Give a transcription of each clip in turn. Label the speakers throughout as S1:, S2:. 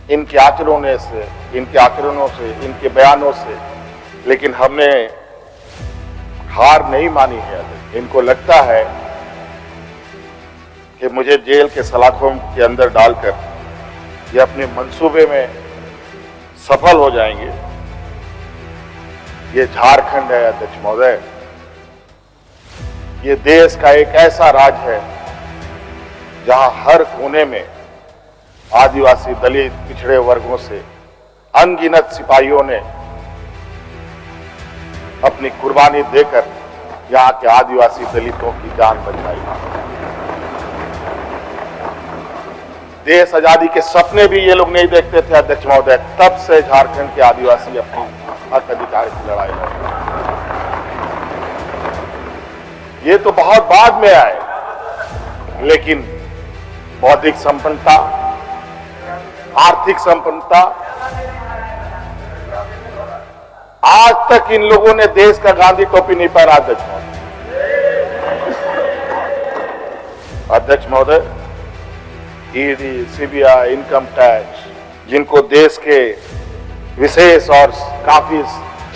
S1: इनके आचरणों से, इनके बयानों से, लेकिन हमने हार नहीं मानी है। इनको लगता है कि मुझे जेल के सलाखों के अंदर डालकर ये अपने मंसूबे में सफल हो जाएंगे। ये झारखंड है अध्यक्ष महोदय, ये देश का एक ऐसा राज्य है जहां हर कोने में आदिवासी, दलित, पिछड़े वर्गों से अनगिनत सिपाहियों ने अपनी कुर्बानी देकर यहां के आदिवासी दलितों की जान बचाई। देश आजादी के सपने भी ये लोग नहीं देखते थे अध्यक्ष महोदय, तब से झारखंड के आदिवासी अपनी हक अधिकार की लड़ाई लड़ रहे हैं। ये तो बहुत बाद में आए, लेकिन बौद्धिक संपन्नता, आर्थिक संपन्नता, आज तक इन लोगों ने देश का गांधी टोपी नहीं पहना अध्यक्ष महोदय। ईडी, सीबीआई, इनकम टैक्स, जिनको देश के विशेष और काफी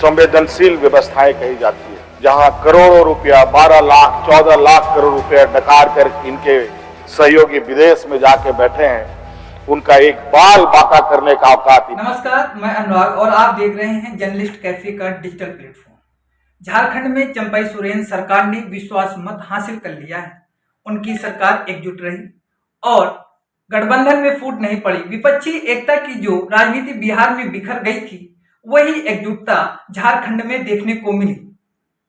S1: संवेदनशील व्यवस्थाएं कही जाती है, जहां करोड़ों रुपया, 12 लाख 14 लाख करोड़ रुपया डकार कर इनके सहयोगी विदेश में जाके बैठे हैं, उनका एक बाल बाका करने का औकात।
S2: नमस्कार, मैं अनुराग और आप देख रहे हैं जर्नलिस्ट कैफे का डिजिटल प्लेटफॉर्म। झारखंड में चंपई सोरेन सरकार ने विश्वास मत हासिल कर लिया है। उनकी सरकार एकजुट रही और गठबंधन में फूट नहीं पड़ी। विपक्षी एकता की जो राजनीति बिहार में बिखर गई थी, वही एकजुटता झारखंड में देखने को मिली।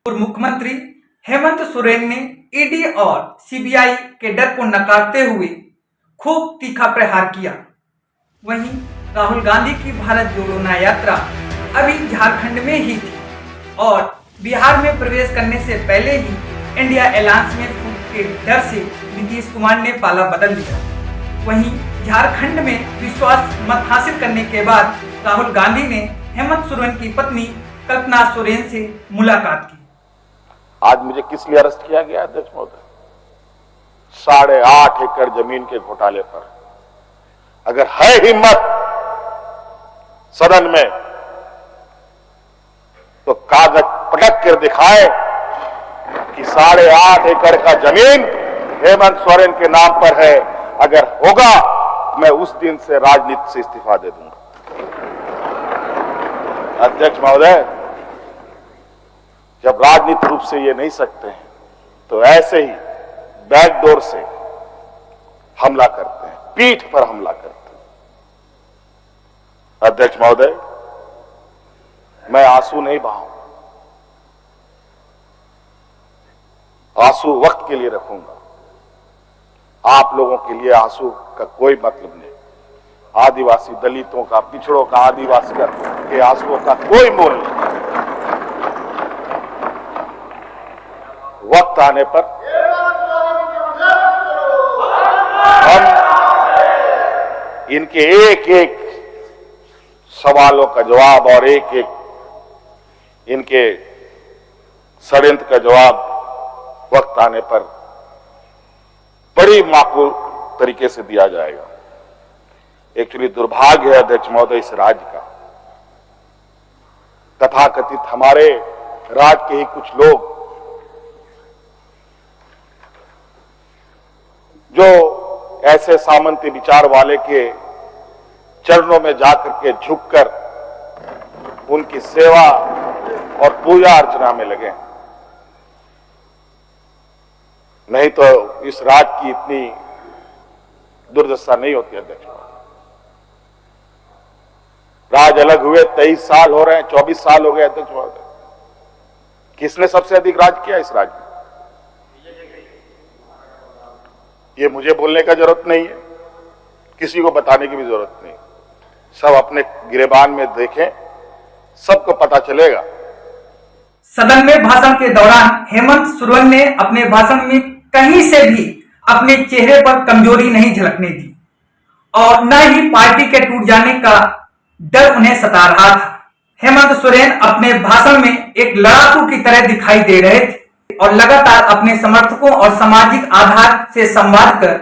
S2: पूर्व मुख्यमंत्री हेमंत सोरेन ने ईडी और सीबीआई के डर को नकारते हुए खूब तीखा प्रहार किया। वहीं राहुल गांधी की भारत जोड़ो न्याय यात्रा अभी झारखंड में ही थी और बिहार में प्रवेश करने से पहले ही इंडिया अलायंस में फूट के डर से नीतीश कुमार ने पाला बदल दिया। वहीं झारखंड में विश्वास मत हासिल करने के बाद राहुल गांधी ने हेमंत सोरेन की पत्नी कल्पना सोरेन से मुलाकात की।
S1: आज मुझे किस लिए अरेस्ट किया गया अध्यक्ष महोदय? 8.5 एकड़ जमीन के घोटाले पर। अगर है हिम्मत सदन में तो कागज पटक कर दिखाए कि 8.5 एकड़ का जमीन हेमंत सोरेन के नाम पर है। अगर होगा, मैं उस दिन से राजनीति से इस्तीफा दे दूंगा। अध्यक्ष महोदय, जब राजनीतिक रूप से ये नहीं सकते हैं, तो ऐसे ही बैकडोर से हमला करते हैं, पीठ पर हमला करते हैं। अध्यक्ष महोदय, मैं आंसू नहीं बहाऊंगा, आंसू वक्त के लिए रखूंगा। आप लोगों के लिए आंसू का कोई मतलब नहीं। आदिवासी दलितों का, पिछड़ों का, आदिवासी के आंसुओं का कोई मोल नहीं। वक्त आने पर हम इनके एक एक सवालों का जवाब और एक एक इनके षड्यंत्र का जवाब वक्त आने पर बड़ी माकूल तरीके से दिया जाएगा। एक्चुअली दुर्भाग्य है अध्यक्ष महोदय इस राज्य का, तथाकथित हमारे राज्य के ही कुछ लोग जो ऐसे सामंती विचार वाले के चरणों में जाकर के झुककर उनकी सेवा और पूजा अर्चना में लगे। नहीं तो इस राज्य की इतनी दुर्दशा नहीं होती अध्यक्ष। राज अलग हुए 23 साल हो रहे हैं, 24 साल हो गए अध्यक्ष महोदय। किसने सबसे अधिक राज किया इस राज्य में? ये मुझे बोलने का जरूरत नहीं है, किसी को बताने की भी जरूरत नहीं। सब अपने गिरेबान में देखें, सबको पता चलेगा।
S2: सदन में भाषण के दौरान हेमंत सोरेन ने अपने भाषण में कहीं से भी अपने चेहरे पर कमजोरी नहीं झलकने दी और न ही पार्टी के टूट जाने का डर उन्हें सता रहा था। हेमंत सोरेन अपने भाषण में एक लड़ाकू की तरह दिखाई दे रहे थे और लगातार अपने समर्थकों और सामाजिक आधार से संवाद कर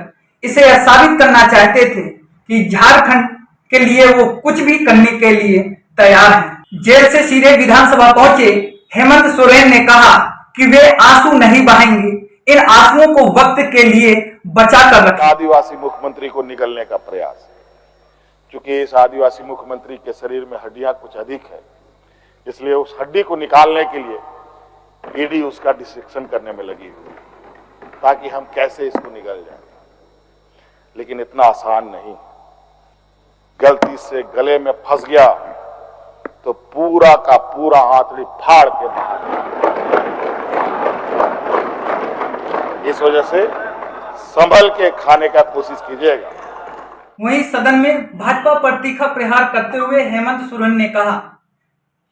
S2: इसे यह साबित करना चाहते थे कि झारखंड के लिए वो कुछ भी करने के लिए तैयार हैं। जेल से सीधे विधानसभा पहुंचे हेमंत सोरेन ने कहा कि वे आंसू नहीं बहाएंगे, इन आंसुओं को वक्त के लिए बचा कर रखें।
S1: आदिवासी मुख्यमंत्री को निगलने का प्रयास है, क्योंकि इस आदिवासी मुख्यमंत्री के शरीर में हड्डियां कुछ अधिक है, इसलिए उस हड्डी को निकालने के लिए ईडी उसका डिसेक्शन करने में लगी हुई है, ताकि हम कैसे इसको निगल जाए। लेकिन इतना आसान नहीं, गलती से गले में फंस गया तो पूरा का पूरा हाथड़ी फाड़ के बाहर। इस वजह से संभल के खाने का कोशिश कीजिएगा।
S2: वहीं सदन में भाजपा पर तीखा प्रहार करते हुए हेमंत सोरेन ने कहा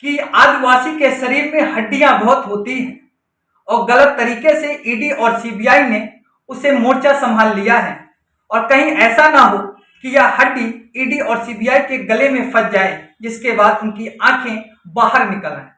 S2: कि आदिवासी के शरीर में हड्डियां बहुत होती हैं और गलत तरीके से ईडी और सीबीआई ने उसे मोर्चा संभाल लिया है और कहीं ऐसा ना हो कि यह हड्डी ईडी और सीबीआई के गले में फंस जाए, जिसके बाद उनकी आंखें बाहर निकल आए।